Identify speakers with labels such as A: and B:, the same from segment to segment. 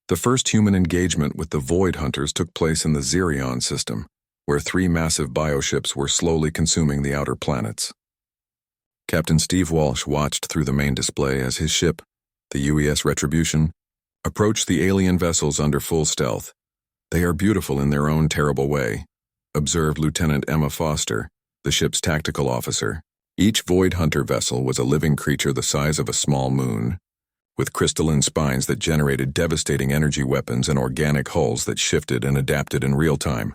A: The first human engagement with the Void Hunters took place in the Xerion system, where 3 massive bioships were slowly consuming the outer planets. Captain Steve Walsh watched through the main display as his ship, the UES Retribution, approached the alien vessels under full stealth. "They are beautiful in their own terrible way," observed Lieutenant Emma Foster, the ship's tactical officer. Each Void Hunter vessel was a living creature the size of a small moon, with crystalline spines that generated devastating energy weapons and organic hulls that shifted and adapted in real time.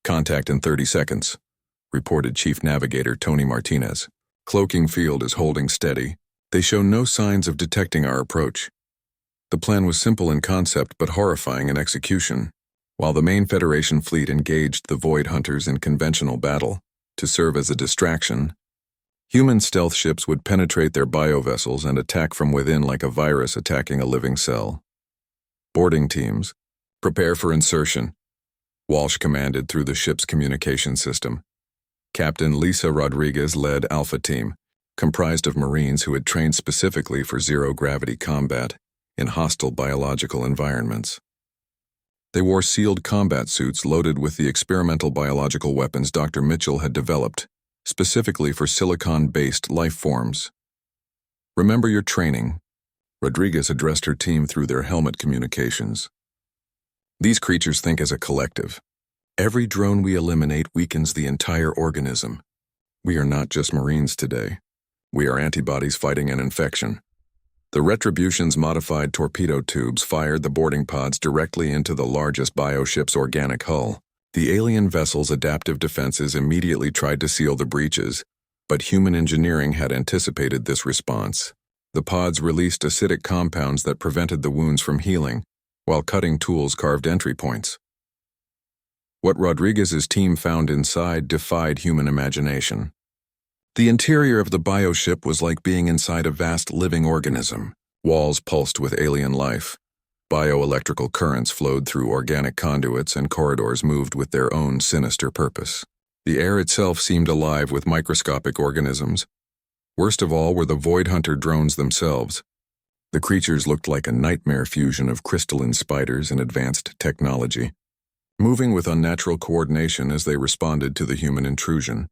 A: "Contact in 30 seconds, reported Chief Navigator Tony Martinez. "Cloaking field is holding steady. They show no signs of detecting our approach." The plan was simple in concept but horrifying in execution. While the main Federation fleet engaged the Void Hunters in conventional battle to serve as a distraction, human stealth ships would penetrate their biovessels and attack from within like a virus attacking a living cell. "Boarding teams, prepare for insertion," Walsh commanded through the ship's communication system. Captain Lisa Rodriguez led Alpha Team, comprised of Marines who had trained specifically for zero-gravity combat in hostile biological environments. They wore sealed combat suits loaded with the experimental biological weapons Dr. Mitchell had developed, specifically for silicon-based life forms. "Remember your training," Rodriguez addressed her team through their helmet communications. "These creatures think as a collective. Every drone we eliminate weakens the entire organism. We are not just Marines today. We are antibodies fighting an infection." The Retribution's modified torpedo tubes fired the boarding pods directly into the largest bioship's organic hull. The alien vessel's adaptive defenses immediately tried to seal the breaches, but human engineering had anticipated this response. The pods released acidic compounds that prevented the wounds from healing, while cutting tools carved entry points. What Rodriguez's team found inside defied human imagination. The interior of the bioship was like being inside a vast living organism. Walls pulsed with alien life. Bioelectrical currents flowed through organic conduits and corridors moved with their own sinister purpose. The air itself seemed alive with microscopic organisms. Worst of all were the Void Hunter drones themselves. The creatures looked like a nightmare fusion of crystalline spiders and advanced technology, moving with unnatural coordination as they responded to the human intrusion.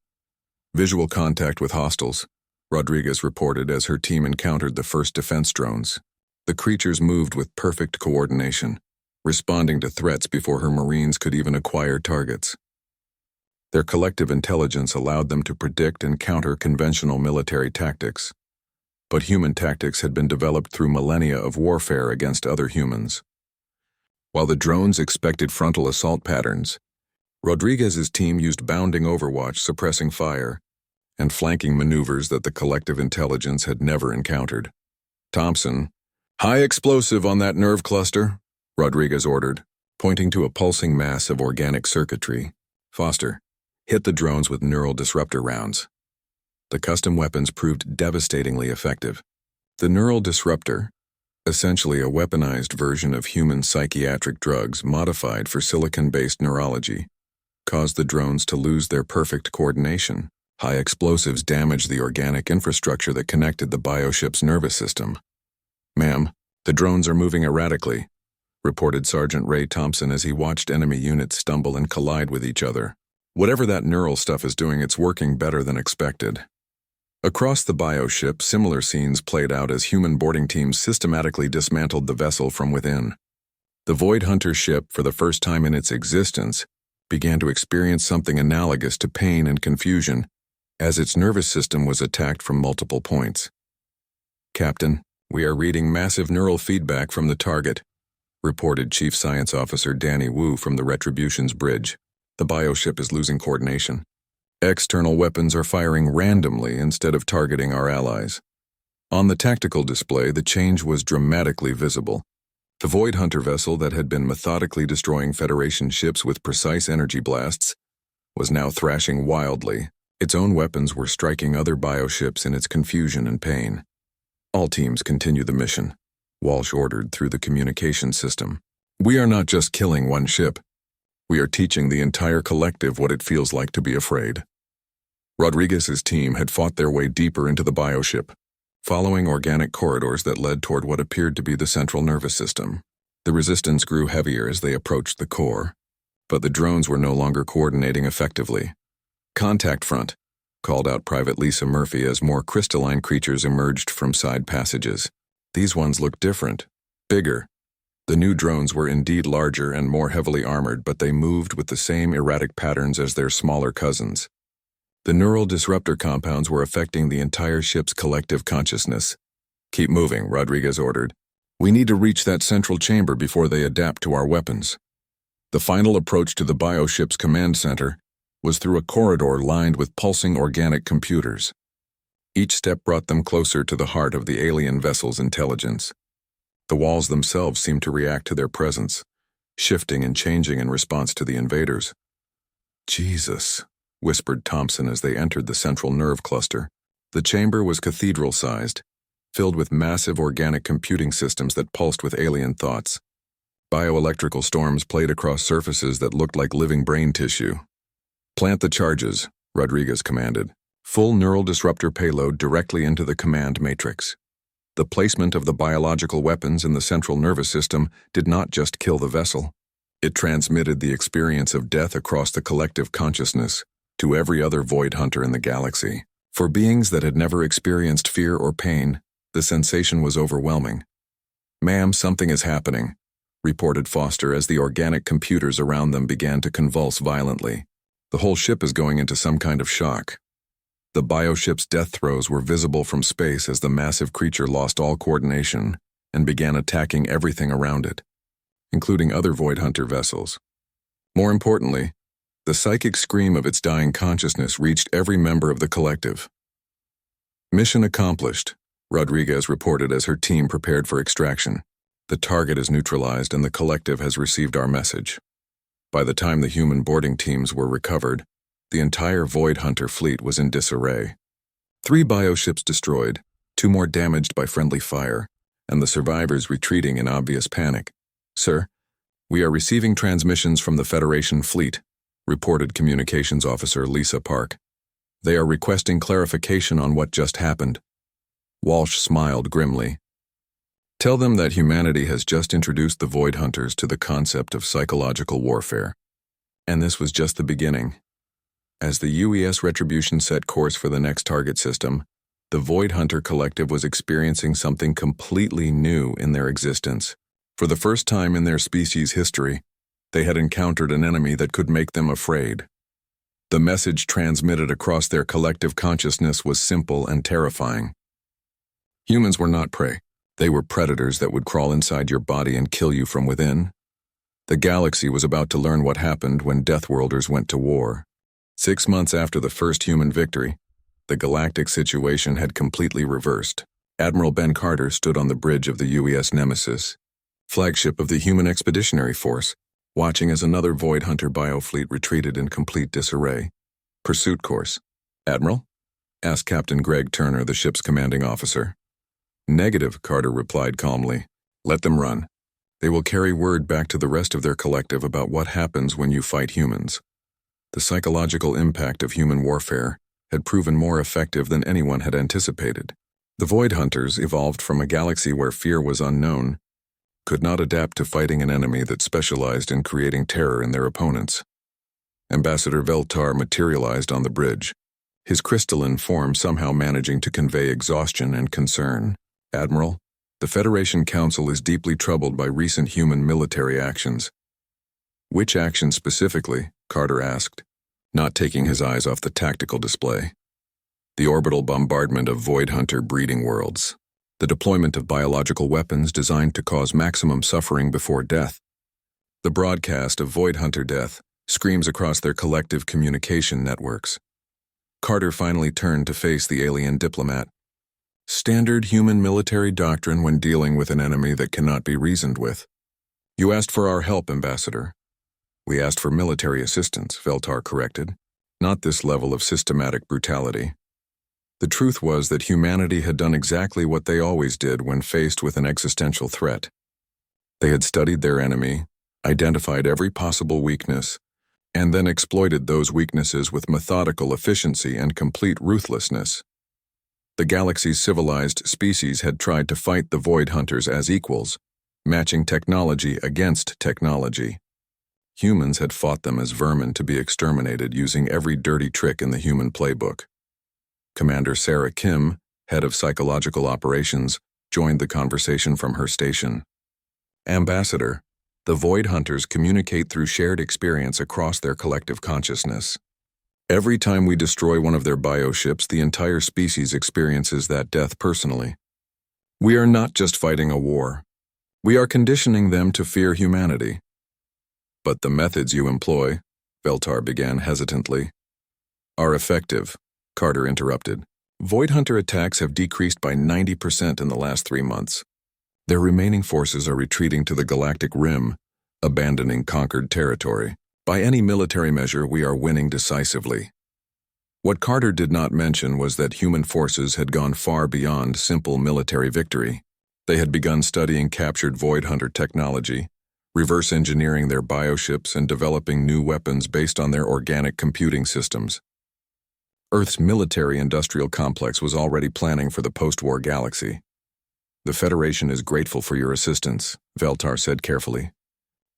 A: "Visual contact with hostiles," Rodriguez reported as her team encountered the first defense drones. The creatures moved with perfect coordination, responding to threats before her Marines could even acquire targets. Their collective intelligence allowed them to predict and counter conventional military tactics. But human tactics had been developed through millennia of warfare against other humans. While the drones expected frontal assault patterns, Rodriguez's team used bounding overwatch, suppressing fire, and flanking maneuvers that the collective intelligence had never encountered. "Thompson, high explosive on that nerve cluster," Rodriguez ordered, pointing to a pulsing mass of organic circuitry. "Foster, hit the drones with neural disruptor rounds." The custom weapons proved devastatingly effective. The neural disruptor, essentially a weaponized version of human psychiatric drugs modified for silicon-based neurology, caused the drones to lose their perfect coordination. High explosives damaged the organic infrastructure that connected the bioship's nervous system. "Ma'am, the drones are moving erratically," reported Sergeant Ray Thompson as he watched enemy units stumble and collide with each other. "Whatever that neural stuff is doing, it's working better than expected." Across the bioship, similar scenes played out as human boarding teams systematically dismantled the vessel from within. The Void Hunter ship, for the first time in its existence, began to experience something analogous to pain and confusion as its nervous system was attacked from multiple points. "Captain, we are reading massive neural feedback from the target," reported Chief Science Officer Danny Wu from the Retribution's bridge. "The bioship is losing coordination. External weapons are firing randomly instead of targeting our allies." On the tactical display, the change was dramatically visible. The Void Hunter vessel that had been methodically destroying Federation ships with precise energy blasts was now thrashing wildly. Its own weapons were striking other bioships in its confusion and pain. "All teams continue the mission," Walsh ordered through the communication system. "We are not just killing one ship. We are teaching the entire collective what it feels like to be afraid." Rodriguez's team had fought their way deeper into the bioship, following organic corridors that led toward what appeared to be the central nervous system. The resistance grew heavier as they approached the core, but the drones were no longer coordinating effectively. "Contact front," called out Private Lisa Murphy as more crystalline creatures emerged from side passages. These ones looked different, bigger. The new drones were indeed larger and more heavily armored, but they moved with the same erratic patterns as their smaller cousins. The neural disruptor compounds were affecting the entire ship's collective consciousness. "Keep moving," Rodriguez ordered. "We need to reach that central chamber before they adapt to our weapons." The final approach to the bioship's command center was through a corridor lined with pulsing organic computers. Each step brought them closer to the heart of the alien vessel's intelligence. The walls themselves seemed to react to their presence, shifting and changing in response to the invaders. "Jesus," whispered Thompson as they entered the central nerve cluster. The chamber was cathedral-sized, filled with massive organic computing systems that pulsed with alien thoughts. Bioelectrical storms played across surfaces that looked like living brain tissue. "Plant the charges," Rodriguez commanded. "Full neural disruptor payload directly into the command matrix." The placement of the biological weapons in the central nervous system did not just kill the vessel. It transmitted the experience of death across the collective consciousness to every other void hunter in the galaxy. For beings that had never experienced fear or pain, the sensation was overwhelming. "Ma'am, something is happening," reported Foster as the organic computers around them began to convulse violently. "The whole ship is going into some kind of shock." The bioship's death throes were visible from space as the massive creature lost all coordination and began attacking everything around it, including other Void Hunter vessels. More importantly, the psychic scream of its dying consciousness reached every member of the collective. "Mission accomplished," Rodriguez reported as her team prepared for extraction. "The target is neutralized and the collective has received our message." By the time the human boarding teams were recovered, the entire Void Hunter fleet was in disarray. 3 bioships destroyed, 2 more damaged by friendly fire, and the survivors retreating in obvious panic. "Sir, we are receiving transmissions from the Federation fleet," reported Communications Officer Lisa Park. "They are requesting clarification on what just happened." Walsh smiled grimly. "Tell them that humanity has just introduced the Void Hunters to the concept of psychological warfare. And this was just the beginning." As the UES Retribution set course for the next target system, the Void Hunter Collective was experiencing something completely new in their existence. For the first time in their species' history, they had encountered an enemy that could make them afraid. The message transmitted across their collective consciousness was simple and terrifying. Humans were not prey. They were predators that would crawl inside your body and kill you from within. The galaxy was about to learn what happened when Deathworlders went to war. 6 months after the first human victory, the galactic situation had completely reversed. Admiral Ben Carter stood on the bridge of the UES Nemesis, flagship of the Human Expeditionary Force, watching as another Void Hunter biofleet retreated in complete disarray. "Pursuit course." "Admiral?" asked Captain Greg Turner, the ship's commanding officer. "Negative," Carter replied calmly. "Let them run. They will carry word back to the rest of their collective about what happens when you fight humans." The psychological impact of human warfare had proven more effective than anyone had anticipated. The Void Hunters, evolved from a galaxy where fear was unknown, could not adapt to fighting an enemy that specialized in creating terror in their opponents. Ambassador Veltar materialized on the bridge, his crystalline form somehow managing to convey exhaustion and concern. "Admiral, the Federation Council is deeply troubled by recent human military actions." "Which action specifically?" Carter asked, not taking his eyes off the tactical display. "The orbital bombardment of Void Hunter breeding worlds. The deployment of biological weapons designed to cause maximum suffering before death. The broadcast of Void Hunter death screams across their collective communication networks." Carter finally turned to face the alien diplomat. "Standard human military doctrine when dealing with an enemy that cannot be reasoned with." "You asked for our help, Ambassador." "We asked for military assistance," Veltar corrected. "Not this level of systematic brutality." The truth was that humanity had done exactly what they always did when faced with an existential threat. They had studied their enemy, identified every possible weakness, and then exploited those weaknesses with methodical efficiency and complete ruthlessness. The galaxy's civilized species had tried to fight the Void Hunters as equals, matching technology against technology. Humans had fought them as vermin to be exterminated using every dirty trick in the human playbook. Commander Sarah Kim, head of psychological operations, joined the conversation from her station. Ambassador, the Void Hunters communicate through shared experience across their collective consciousness. Every time we destroy one of their bioships, the entire species experiences that death personally. We are not just fighting a war. We are conditioning them to fear humanity. But the methods you employ, Veltar began hesitantly, are effective, Carter interrupted. Void Hunter attacks have decreased by 90% in the last 3 months. Their remaining forces are retreating to the Galactic Rim, abandoning conquered territory. By any military measure, we are winning decisively. What Carter did not mention was that human forces had gone far beyond simple military victory. They had begun studying captured Void Hunter technology, reverse engineering their bioships and developing new weapons based on their organic computing systems. Earth's military-industrial complex was already planning for the post-war galaxy. The Federation is grateful for your assistance, Veltar said carefully.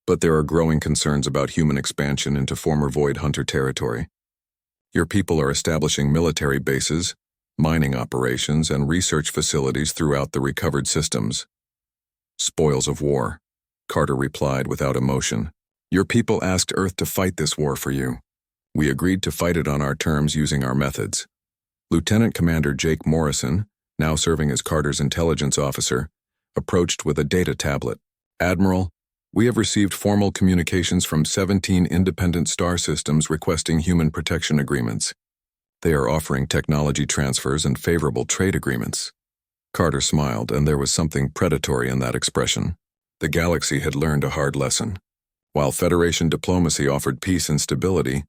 A: But there are growing concerns about human expansion into former Void Hunter territory. Your people are establishing military bases, mining operations, and research facilities throughout the recovered systems. Spoils of war, Carter replied without emotion. Your people asked Earth to fight this war for you. We agreed to fight it on our terms using our methods. Lieutenant Commander Jake Morrison, now serving as Carter's intelligence officer, approached with a data tablet. Admiral, we have received formal communications from 17 independent star systems requesting human protection agreements. They are offering technology transfers and favorable trade agreements. Carter smiled, and there was something predatory in that expression. The galaxy had learned a hard lesson. While Federation diplomacy offered peace and stability,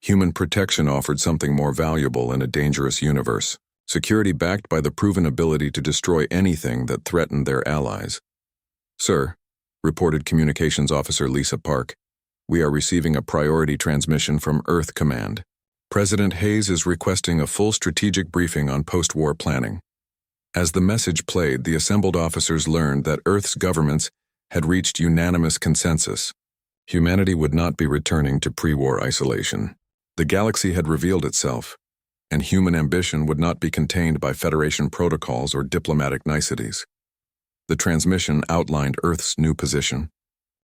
A: human protection offered something more valuable in a dangerous universe, security backed by the proven ability to destroy anything that threatened their allies. Sir, reported Communications Officer Lisa Park, we are receiving a priority transmission from Earth Command. President Hayes is requesting a full strategic briefing on post-war planning. As the message played, the assembled officers learned that Earth's governments had reached unanimous consensus. Humanity would not be returning to pre-war isolation. The galaxy had revealed itself, and human ambition would not be contained by Federation protocols or diplomatic niceties. The transmission outlined Earth's new position.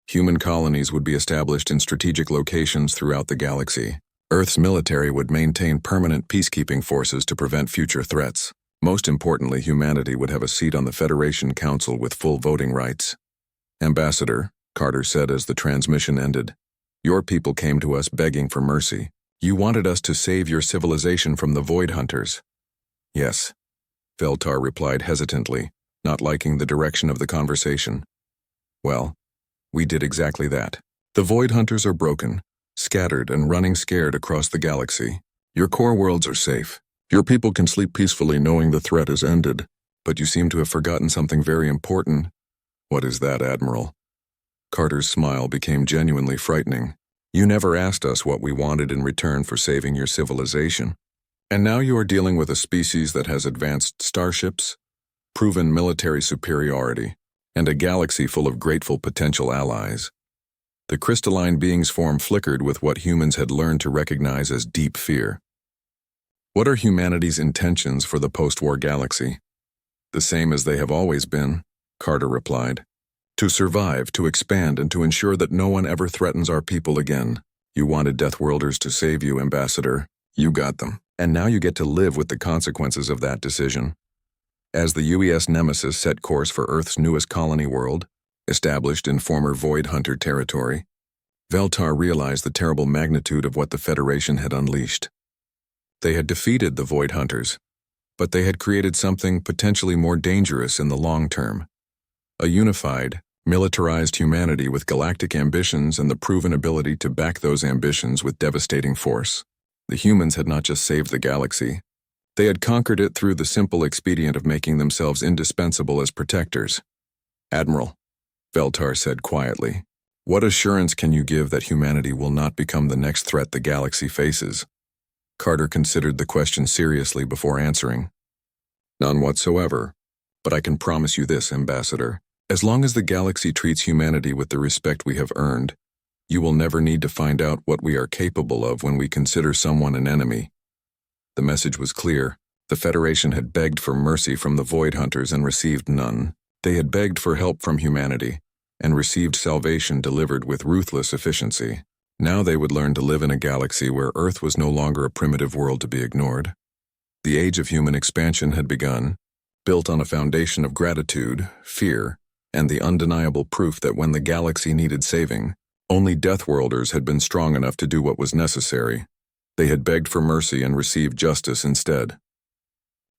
A: Human colonies would be established in strategic locations throughout the galaxy. Earth's military would maintain permanent peacekeeping forces to prevent future threats. Most importantly, humanity would have a seat on the Federation Council with full voting rights. Ambassador, Carter said as the transmission ended, your people came to us begging for mercy. You wanted us to save your civilization from the Void Hunters. Yes, Veltar replied hesitantly, not liking the direction of the conversation. Well, we did exactly that. The Void Hunters are broken, scattered and running scared across the galaxy. Your core worlds are safe. Your people can sleep peacefully knowing the threat is ended. But you seem to have forgotten something very important. What is that, Admiral? Carter's smile became genuinely frightening. You never asked us what we wanted in return for saving your civilization. And now you are dealing with a species that has advanced starships, proven military superiority, and a galaxy full of grateful potential allies. The crystalline being's form flickered with what humans had learned to recognize as deep fear. What are humanity's intentions for the post-war galaxy? The same as they have always been, Carter replied. To survive, to expand, and to ensure that no one ever threatens our people again. You wanted Deathworlders to save you, Ambassador. You got them. And now you get to live with the consequences of that decision. As the UES Nemesis set course for Earth's newest colony world, established in former Void Hunter territory, Veltar realized the terrible magnitude of what the Federation had unleashed. They had defeated the Void Hunters, but they had created something potentially more dangerous in the long term. A unified, militarized humanity with galactic ambitions and the proven ability to back those ambitions with devastating force. The humans had not just saved the galaxy. They had conquered it through the simple expedient of making themselves indispensable as protectors. Admiral, Veltar said quietly, what assurance can you give that humanity will not become the next threat the galaxy faces? Carter considered the question seriously before answering. None whatsoever, but I can promise you this, Ambassador. As long as the galaxy treats humanity with the respect we have earned, you will never need to find out what we are capable of when we consider someone an enemy. The message was clear. The Federation had begged for mercy from the Void Hunters and received none. They had begged for help from humanity and received salvation delivered with ruthless efficiency. Now they would learn to live in a galaxy where Earth was no longer a primitive world to be ignored. The age of human expansion had begun, built on a foundation of gratitude, fear, and the undeniable proof that when the galaxy needed saving, only Deathworlders had been strong enough to do what was necessary. They had begged for mercy and received justice instead.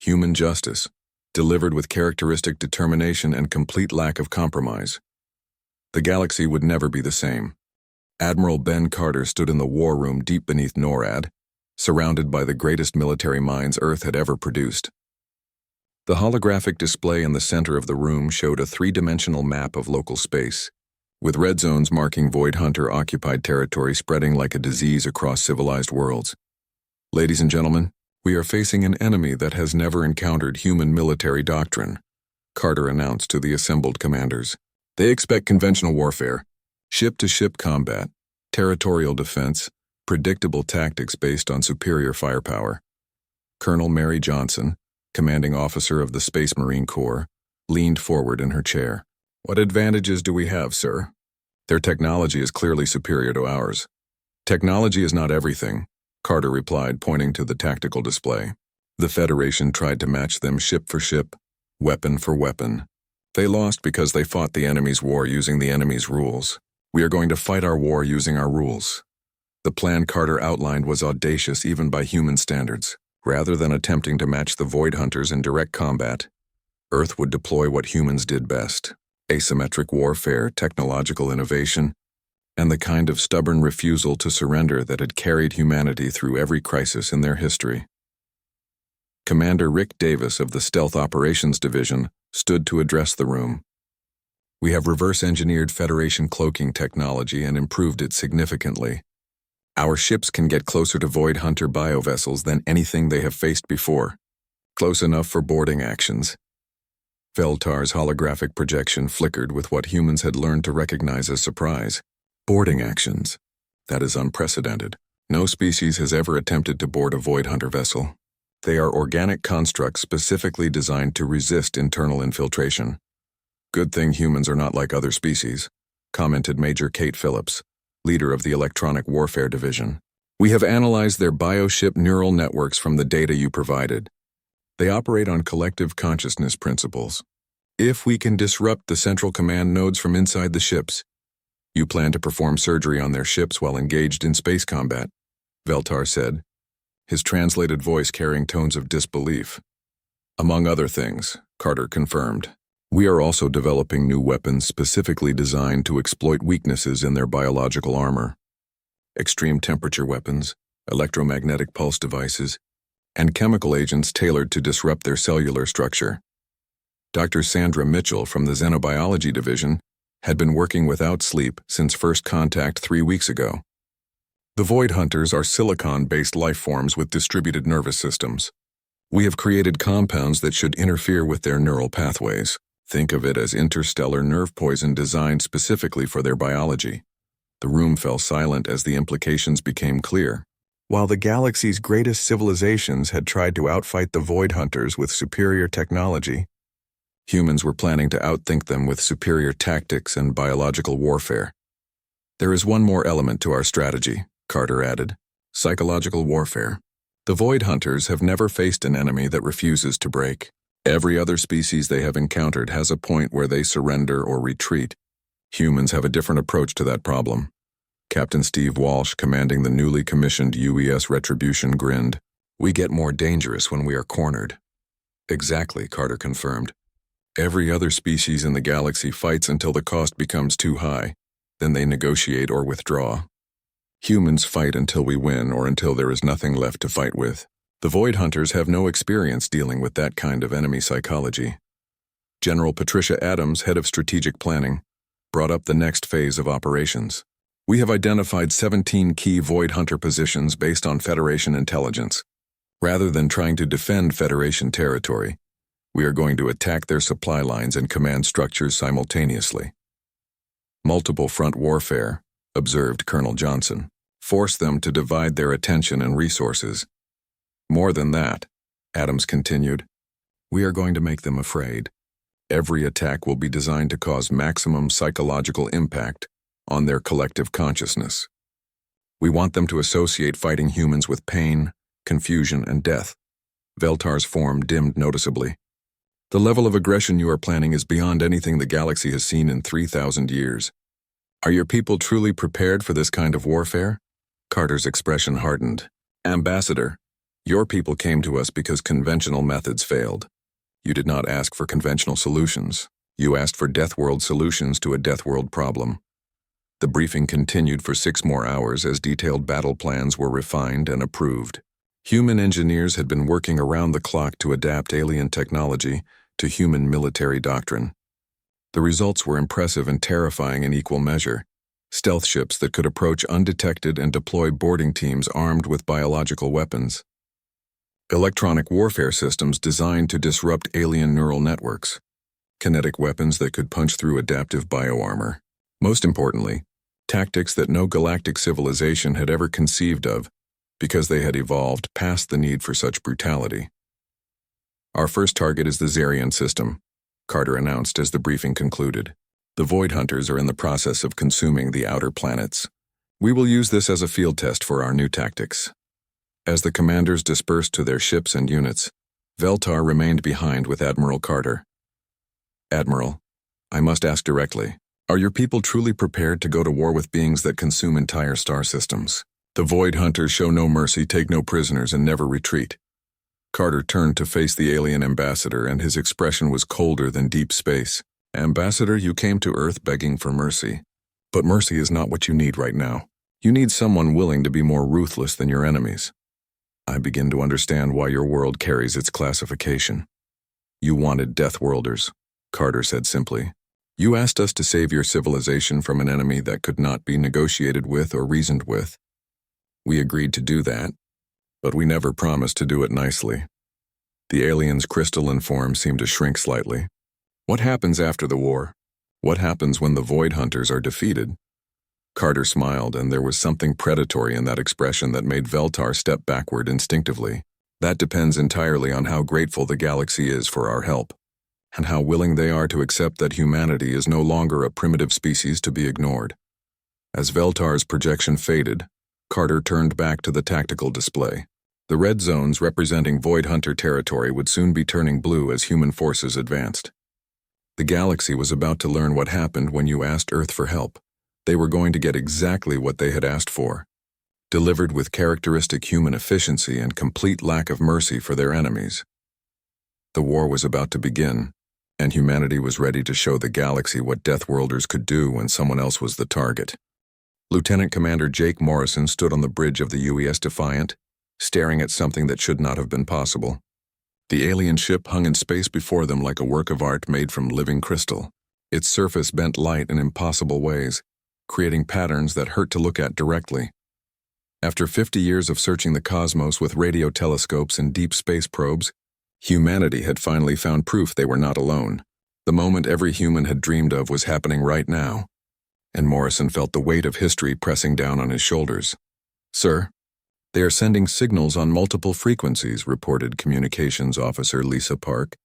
A: Human justice, delivered with characteristic determination and complete lack of compromise. The galaxy would never be the same. Admiral Ben Carter stood in the war room deep beneath NORAD, surrounded by the greatest military minds Earth had ever produced. The holographic display in the center of the room showed a three-dimensional map of local space, with red zones marking Void Hunter-occupied territory spreading like a disease across civilized worlds. Ladies and gentlemen, we are facing an enemy that has never encountered human military doctrine, Carter announced to the assembled commanders. They expect conventional warfare, ship-to-ship combat, territorial defense, predictable tactics based on superior firepower. Colonel Mary Johnson, commanding officer of the Space Marine Corps, leaned forward in her chair. What advantages do we have, sir? Their technology is clearly superior to ours. Technology is not everything, Carter replied, pointing to the tactical display. The Federation tried to match them ship for ship, weapon for weapon. They lost because they fought the enemy's war using the enemy's rules. We are going to fight our war using our rules. The plan Carter outlined was audacious even by human standards. Rather than attempting to match the Void Hunters in direct combat, Earth would deploy what humans did best: asymmetric warfare, technological innovation, and the kind of stubborn refusal to surrender that had carried humanity through every crisis in their history. Commander Rick Davis of the Stealth Operations Division stood to address the room. We have reverse-engineered Federation cloaking technology and improved it significantly. Our ships can get closer to Void Hunter biovessels than anything they have faced before. Close enough for boarding actions. Veltar's holographic projection flickered with what humans had learned to recognize as surprise. Boarding actions. That is unprecedented. No species has ever attempted to board a Void Hunter vessel. They are organic constructs specifically designed to resist internal infiltration. Good thing humans are not like other species, commented Major Kate Phillips, leader of the Electronic Warfare Division. We have analyzed their bioship neural networks from the data you provided. They operate on collective consciousness principles. If we can disrupt the central command nodes from inside the ships, you plan to perform surgery on their ships while engaged in space combat, Veltar said, his translated voice carrying tones of disbelief. Among other things, Carter confirmed, we are also developing new weapons specifically designed to exploit weaknesses in their biological armor. Extreme temperature weapons, electromagnetic pulse devices, and chemical agents tailored to disrupt their cellular structure. Dr. Sandra Mitchell from the Xenobiology Division had been working without sleep since first contact 3 weeks ago. The Void Hunters are silicon-based life forms with distributed nervous systems. We have created compounds that should interfere with their neural pathways. Think of it as interstellar nerve poison designed specifically for their biology. The room fell silent as the implications became clear. While the galaxy's greatest civilizations had tried to outfight the Void Hunters with superior technology, humans were planning to outthink them with superior tactics and biological warfare. There is one more element to our strategy, Carter added: psychological warfare. The Void Hunters have never faced an enemy that refuses to break. Every other species they have encountered has a point where they surrender or retreat. Humans have a different approach to that problem. Captain Steve Walsh, commanding the newly commissioned UES Retribution, grinned. We get more dangerous when we are cornered. Exactly, Carter confirmed. Every other species in the galaxy fights until the cost becomes too high. Then they negotiate or withdraw. Humans fight until we win or until there is nothing left to fight with. The Void Hunters have no experience dealing with that kind of enemy psychology. General Patricia Adams, head of strategic planning, brought up the next phase of operations. We have identified 17 key Void Hunter positions based on Federation intelligence. Rather than trying to defend Federation territory, We are going to attack their supply lines and command structures simultaneously. Multiple front warfare, observed Colonel Johnson. Force them to divide their attention and resources. More than that, Adams continued, we are going to make them afraid. Every attack will be designed to cause maximum psychological impact on their collective consciousness. We want them to associate fighting humans with pain, confusion, and death. Veltar's form dimmed noticeably. The level of aggression you are planning is beyond anything the galaxy has seen in 3,000 years. Are your people truly prepared for this kind of warfare? Carter's expression hardened. Ambassador, your people came to us because conventional methods failed. You did not ask for conventional solutions. You asked for Deathworld solutions to a Deathworld problem. The briefing continued for 6 more hours as detailed battle plans were refined and approved. Human engineers had been working around the clock to adapt alien technology to human military doctrine. The results were impressive and terrifying in equal measure. Stealth ships that could approach undetected and deploy boarding teams armed with biological weapons. Electronic warfare systems designed to disrupt alien neural networks. Kinetic weapons that could punch through adaptive bioarmor. Most importantly, tactics that no galactic civilization had ever conceived of because they had evolved past the need for such brutality. Our first target is the Zarian system, Carter announced as the briefing concluded. The Void Hunters are in the process of consuming the outer planets. We will use this as a field test for our new tactics. As the commanders dispersed to their ships and units, Veltar remained behind with Admiral Carter. Admiral, I must ask directly, are your people truly prepared to go to war with beings that consume entire star systems? The Void Hunters show no mercy, take no prisoners, and never retreat. Carter turned to face the alien ambassador, and his expression was colder than deep space. Ambassador, you came to Earth begging for mercy. But mercy is not what you need right now. You need someone willing to be more ruthless than your enemies. I begin to understand why your world carries its classification. You wanted Deathworlders, Carter said simply. You asked us to save your civilization from an enemy that could not be negotiated with or reasoned with. We agreed to do that, but we never promised to do it nicely. The alien's crystalline form seemed to shrink slightly. What happens after the war? What happens when the Void Hunters are defeated? Carter smiled, and there was something predatory in that expression that made Veltar step backward instinctively. That depends entirely on how grateful the galaxy is for our help, and how willing they are to accept that humanity is no longer a primitive species to be ignored. As Veltar's projection faded, Carter turned back to the tactical display. The red zones representing Void Hunter territory would soon be turning blue as human forces advanced. The galaxy was about to learn what happened when you asked Earth for help. They were going to get exactly what they had asked for, delivered with characteristic human efficiency and complete lack of mercy for their enemies. The war was about to begin, and humanity was ready to show the galaxy what Deathworlders could do when someone else was the target. Lieutenant Commander Jake Morrison stood on the bridge of the UES Defiant, staring at something that should not have been possible. The alien ship hung in space before them like a work of art made from living crystal. Its surface bent light in impossible ways, creating patterns that hurt to look at directly. After 50 years of searching the cosmos with radio telescopes and deep space probes, humanity had finally found proof they were not alone. The moment every human had dreamed of was happening right now, and Morrison felt the weight of history pressing down on his shoulders. Sir, they are sending signals on multiple frequencies, reported Communications Officer Lisa Park,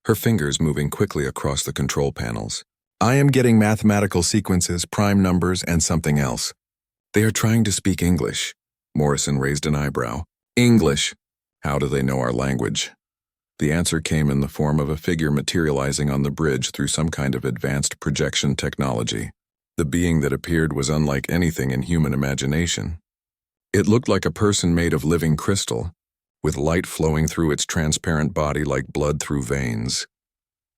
A: her fingers moving quickly across the control panels. I am getting mathematical sequences, prime numbers, and something else. They are trying to speak English. Morrison raised an eyebrow. English? How do they know our language? The answer came in the form of a figure materializing on the bridge through some kind of advanced projection technology. The being that appeared was unlike anything in human imagination. It looked like a person made of living crystal, with light flowing through its transparent body like blood through veins.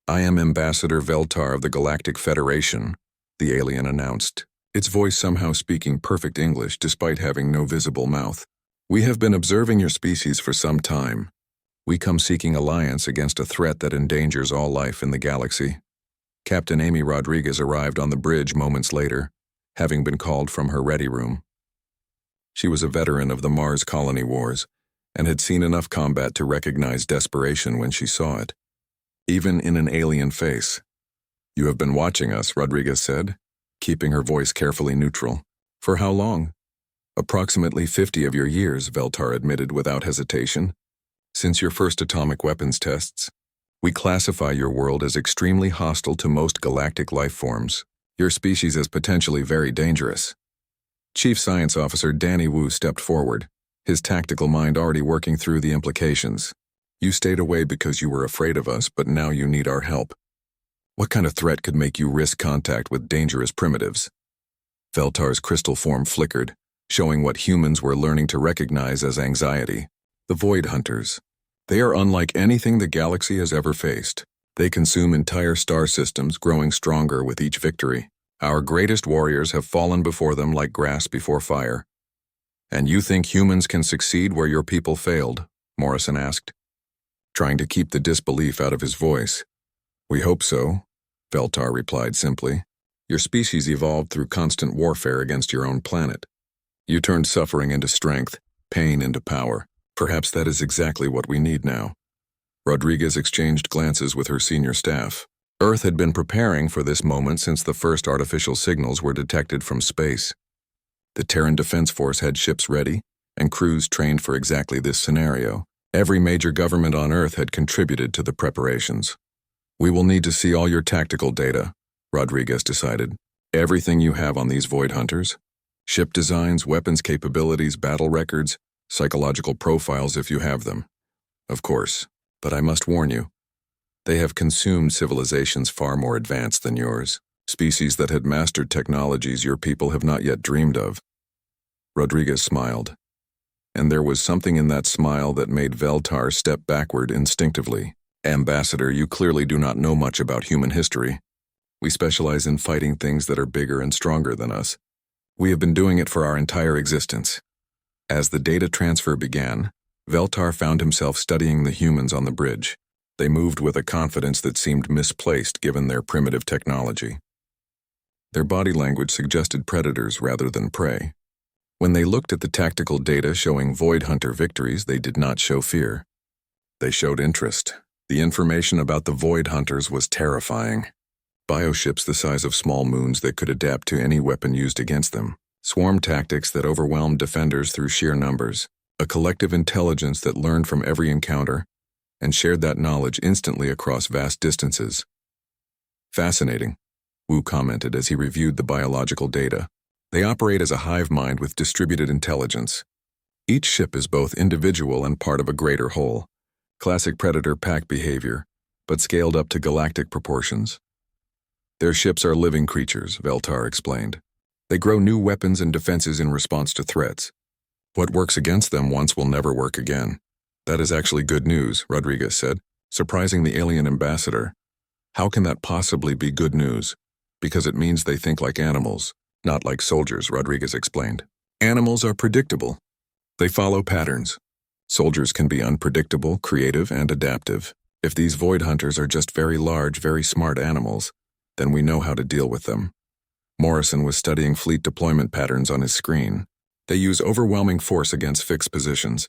A: I am Ambassador Veltar of the Galactic Federation, the alien announced, its voice somehow speaking perfect English despite having no visible mouth. We have been observing your species for some time. We come seeking alliance against a threat that endangers all life in the galaxy. Captain Amy Rodriguez arrived on the bridge moments later, having been called from her ready room. She was a veteran of the Mars colony wars and had seen enough combat to recognize desperation when she saw it. even in an alien face. "You have been watching us," Rodriguez said, keeping her voice carefully neutral. "For how long?" "Approximately 50 of your years," Veltar admitted without hesitation. "Since your first atomic weapons tests, we classify your world as extremely hostile to most galactic life forms. Your species as potentially very dangerous." Chief Science Officer Danny Wu stepped forward, his tactical mind already working through the implications. "You stayed away because you were afraid of us, but now you need our help. What kind of threat could make you risk contact with dangerous primitives?" Veltar's crystal form flickered, showing what humans were learning to recognize as anxiety. "The Void Hunters. They are unlike anything the galaxy has ever faced. They consume entire star systems, growing stronger with each victory. Our greatest warriors have fallen before them like grass before fire." "And you think humans can succeed where your people failed?" Morrison asked, trying to keep the disbelief out of his voice. "We hope so," Veltar replied simply. "Your species evolved through constant warfare against your own planet. You turned suffering into strength, pain into power. Perhaps that is exactly what we need now." Rodriguez exchanged glances with her senior staff. Earth had been preparing for this moment since the first artificial signals were detected from space. The Terran Defense Force had ships ready, and crews trained for exactly this scenario. Every major government on Earth had contributed to the preparations. "We will need to see all your tactical data," Rodriguez decided. "Everything you have on these Void Hunters. Ship designs, weapons capabilities, battle records, psychological profiles if you have them. Of course, but I must warn you, they have consumed civilizations far more advanced than yours, species that had mastered technologies your people have not yet dreamed of." Rodriguez smiled, and there was something in that smile that made Veltar step backward instinctively. "Ambassador, you clearly do not know much about human history. We specialize in fighting things that are bigger and stronger than us. We have been doing it for our entire existence." As the data transfer began, Veltar found himself studying the humans on the bridge. They moved with a confidence that seemed misplaced given their primitive technology. Their body language suggested predators rather than prey. When they looked at the tactical data showing Void Hunter victories, they did not show fear. They showed interest. The information about the Void Hunters was terrifying. Bioships the size of small moons that could adapt to any weapon used against them. Swarm tactics that overwhelmed defenders through sheer numbers. A collective intelligence that learned from every encounter and shared that knowledge instantly across vast distances. "Fascinating," Wu commented as he reviewed the biological data. "They operate as a hive mind with distributed intelligence. Each ship is both individual and part of a greater whole. Classic predator pack behavior, but scaled up to galactic proportions." "Their ships are living creatures," Veltar explained. "They grow new weapons and defenses in response to threats. What works against them once will never work again." "That is actually good news," Rodriguez said, surprising the alien ambassador. "How can that possibly be good news?" "Because it means they think like animals, not like soldiers," Rodriguez explained. "Animals are predictable. They follow patterns. Soldiers can be unpredictable, creative, and adaptive. If these Void Hunters are just very large, very smart animals, then we know how to deal with them." Morrison was studying fleet deployment patterns on his screen. "They use overwhelming force against fixed positions.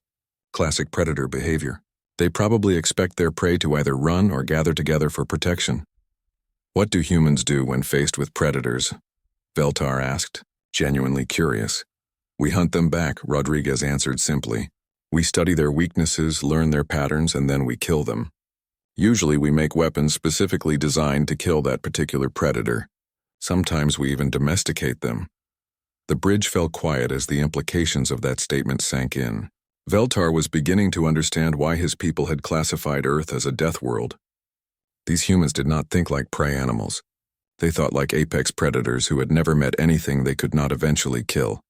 A: Classic predator behavior. They probably expect their prey to either run or gather together for protection." "What do humans do when faced with predators?" Veltar asked, genuinely curious. "We hunt them back," Rodriguez answered simply. "We study their weaknesses, learn their patterns, and then we kill them. Usually we make weapons specifically designed to kill that particular predator. Sometimes we even domesticate them." The bridge fell quiet as the implications of that statement sank in. Veltar was beginning to understand why his people had classified Earth as a death world. These humans did not think like prey animals. They thought like apex predators who had never met anything they could not eventually kill.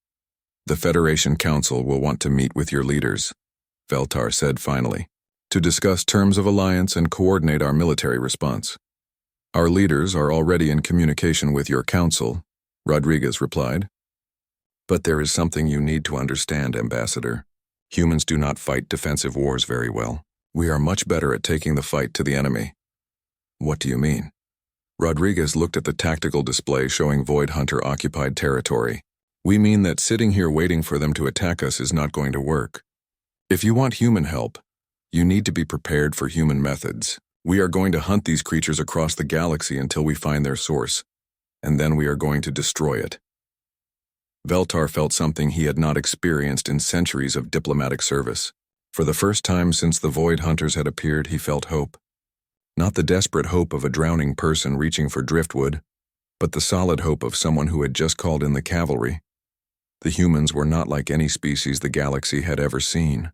A: "The Federation Council will want to meet with your leaders," Veltar said finally, "to discuss terms of alliance and coordinate our military response." "Our leaders are already in communication with your council," Rodriguez replied. "But there is something you need to understand, Ambassador. Humans do not fight defensive wars very well. We are much better at taking the fight to the enemy." "What do you mean?" Rodriguez looked at the tactical display showing Void Hunter occupied territory. "We mean that sitting here waiting for them to attack us is not going to work. If you want human help, you need to be prepared for human methods. We are going to hunt these creatures across the galaxy until we find their source, and then we are going to destroy it. Veltar felt something he had not experienced in centuries of diplomatic service. For the first time since the Void Hunters had appeared, he felt hope. Not the desperate hope of a drowning person reaching for driftwood, but the solid hope of someone who had just called in the cavalry. The humans were not like any species the galaxy had ever seen.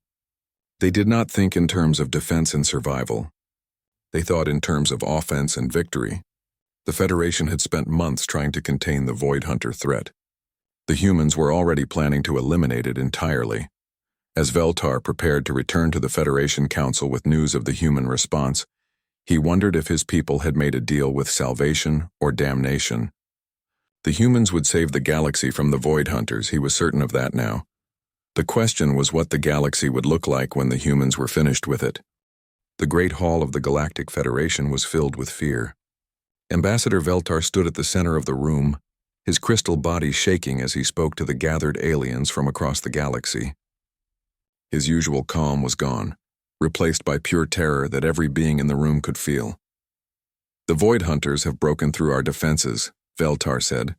A: They did not think in terms of defense and survival. They thought in terms of offense and victory. The Federation had spent months trying to contain the Void Hunter threat. The humans were already planning to eliminate it entirely. As Veltar prepared to return to the Federation Council with news of the human response, he wondered if his people had made a deal with salvation or damnation. The humans would save the galaxy from the Void Hunters, he was certain of that now. The question was what the galaxy would look like when the humans were finished with it. The Great Hall of the Galactic Federation was filled with fear. Ambassador Veltar stood at the center of the room, his crystal body shaking as he spoke to the gathered aliens from across the galaxy. His usual calm was gone, replaced by pure terror that every being in the room could feel. "The Void Hunters have broken through our defenses," Veltar said,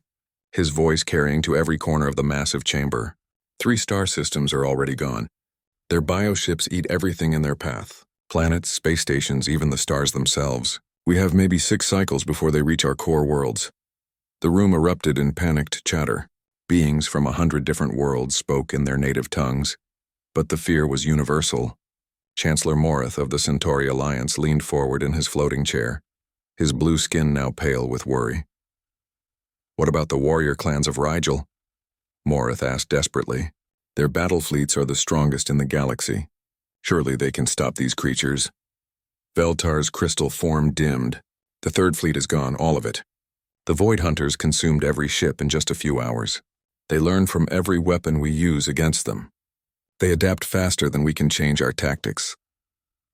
A: his voice carrying to every corner of the massive chamber. 3 star systems are already gone. Their bioships eat everything in their path. Planets, space stations, even the stars themselves. We have maybe 6 cycles before they reach our core worlds. The room erupted in panicked chatter. Beings from 100 different worlds spoke in their native tongues, but the fear was universal. Chancellor Morith of the Centauri Alliance leaned forward in his floating chair, his blue skin now pale with worry. "What about the warrior clans of Rigel?" Morith asked desperately. "Their battle fleets are the strongest in the galaxy. Surely they can stop these creatures." Veltar's crystal form dimmed. "The 3rd fleet is gone, all of it. The Void Hunters consumed every ship in just a few hours. They learn from every weapon we use against them. They adapt faster than we can change our tactics."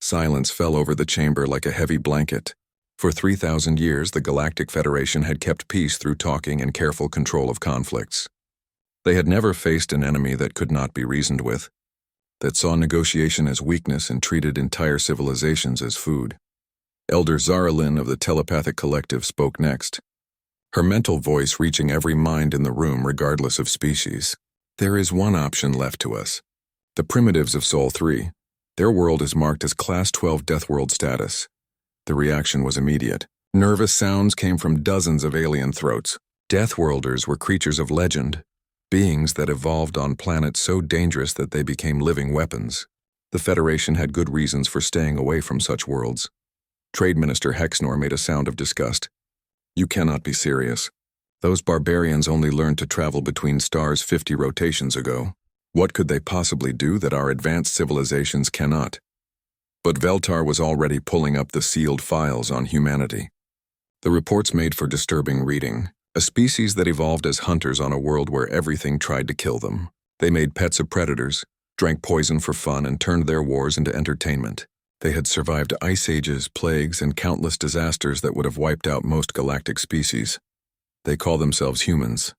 A: Silence fell over the chamber like a heavy blanket. For 3,000 years, the Galactic Federation had kept peace through talking and careful control of conflicts. They had never faced an enemy that could not be reasoned with, that saw negotiation as weakness and treated entire civilizations as food. Elder Zaralyn of the Telepathic Collective spoke next, her mental voice reaching every mind in the room regardless of species. "There is one option left to us. The primitives of Sol 3. Their world is marked as Class 12 Deathworld status." The reaction was immediate. Nervous sounds came from dozens of alien throats. Deathworlders were creatures of legend, beings that evolved on planets so dangerous that they became living weapons. The Federation had good reasons for staying away from such worlds. Trade Minister Hexnor made a sound of disgust. "You cannot be serious. Those barbarians only learned to travel between stars 50 rotations ago. What could they possibly do that our advanced civilizations cannot?" But Veltar was already pulling up the sealed files on humanity. The reports made for disturbing reading. A species that evolved as hunters on a world where everything tried to kill them. They made pets of predators, drank poison for fun, and turned their wars into entertainment. They had survived ice ages, plagues, and countless disasters that would have wiped out most galactic species. "They call themselves humans,"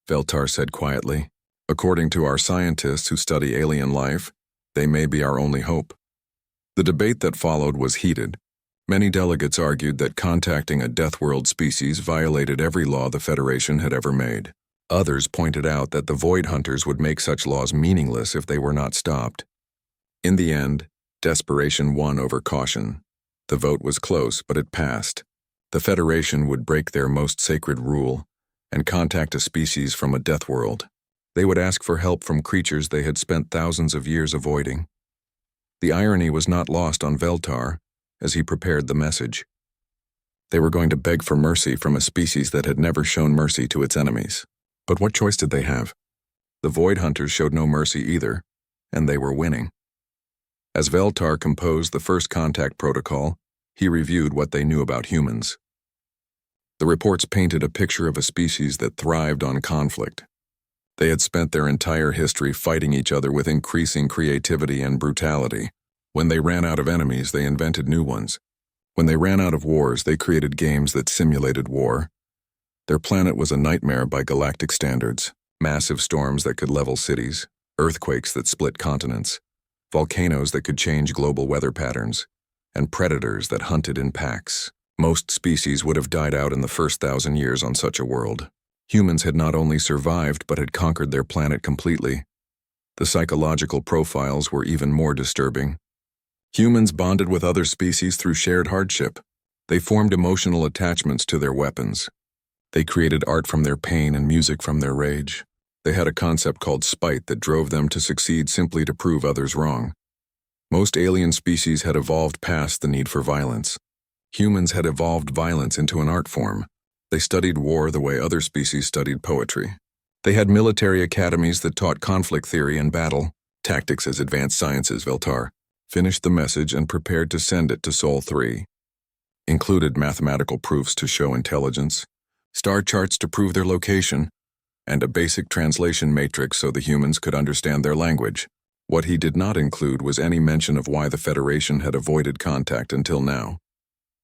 A: Veltar said quietly. "According to our scientists who study alien life, they may be our only hope." The debate that followed was heated. Many delegates argued that contacting a Deathworld species violated every law the Federation had ever made. Others pointed out that the Void Hunters would make such laws meaningless if they were not stopped. In the end, desperation won over caution. The vote was close, but it passed. The Federation would break their most sacred rule and contact a species from a Deathworld. They would ask for help from creatures they had spent thousands of years avoiding. The irony was not lost on Veltar as he prepared the message. They were going to beg for mercy from a species that had never shown mercy to its enemies. But what choice did they have? The Void Hunters showed no mercy either, and they were winning. As Veltar composed the first contact protocol, he reviewed what they knew about humans. The reports painted a picture of a species that thrived on conflict. They had spent their entire history fighting each other with increasing creativity and brutality. When they ran out of enemies, they invented new ones. When they ran out of wars, they created games that simulated war. Their planet was a nightmare by galactic standards. Massive storms that could level cities, earthquakes that split continents, volcanoes that could change global weather patterns, and predators that hunted in packs. Most species would have died out in the first 1,000 years on such a world. Humans had not only survived but had conquered their planet completely. The psychological profiles were even more disturbing. Humans bonded with other species through shared hardship. They formed emotional attachments to their weapons. They created art from their pain and music from their rage. They had a concept called spite that drove them to succeed simply to prove others wrong. Most alien species had evolved past the need for violence. Humans had evolved violence into an art form. They studied war the way other species studied poetry. They had military academies that taught conflict theory and battle, tactics as advanced sciences. Veltar finished the message and prepared to send it to Sol 3. Included mathematical proofs to show intelligence, star charts to prove their location, and a basic translation matrix so the humans could understand their language. What he did not include was any mention of why the Federation had avoided contact until now.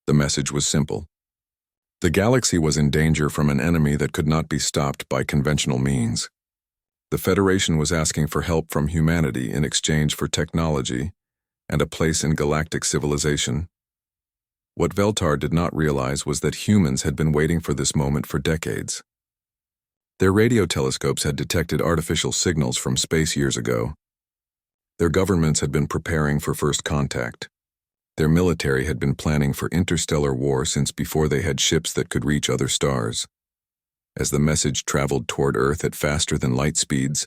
A: The message was simple. The galaxy was in danger from an enemy that could not be stopped by conventional means. The Federation was asking for help from humanity in exchange for technology and a place in galactic civilization. What Veltar did not realize was that humans had been waiting for this moment for decades. Their radio telescopes had detected artificial signals from space years ago. Their governments had been preparing for first contact. Their military had been planning for interstellar war since before they had ships that could reach other stars. As the message traveled toward Earth at faster than light speeds,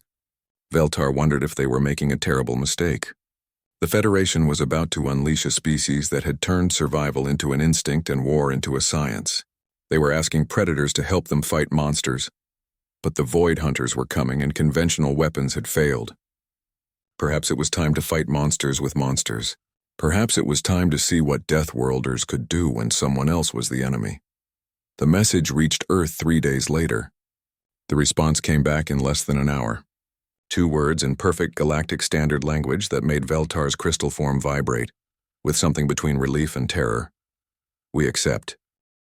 A: Veltar wondered if they were making a terrible mistake. The Federation was about to unleash a species that had turned survival into an instinct and war into a science. They were asking predators to help them fight monsters, but the Void Hunters were coming and conventional weapons had failed. Perhaps it was time to fight monsters with monsters. Perhaps it was time to see what Deathworlders could do when someone else was the enemy. The message reached Earth 3 days later. The response came back in less than an hour. 2 words in perfect galactic standard language that made Veltar's crystal form vibrate, with something between relief and terror. We accept.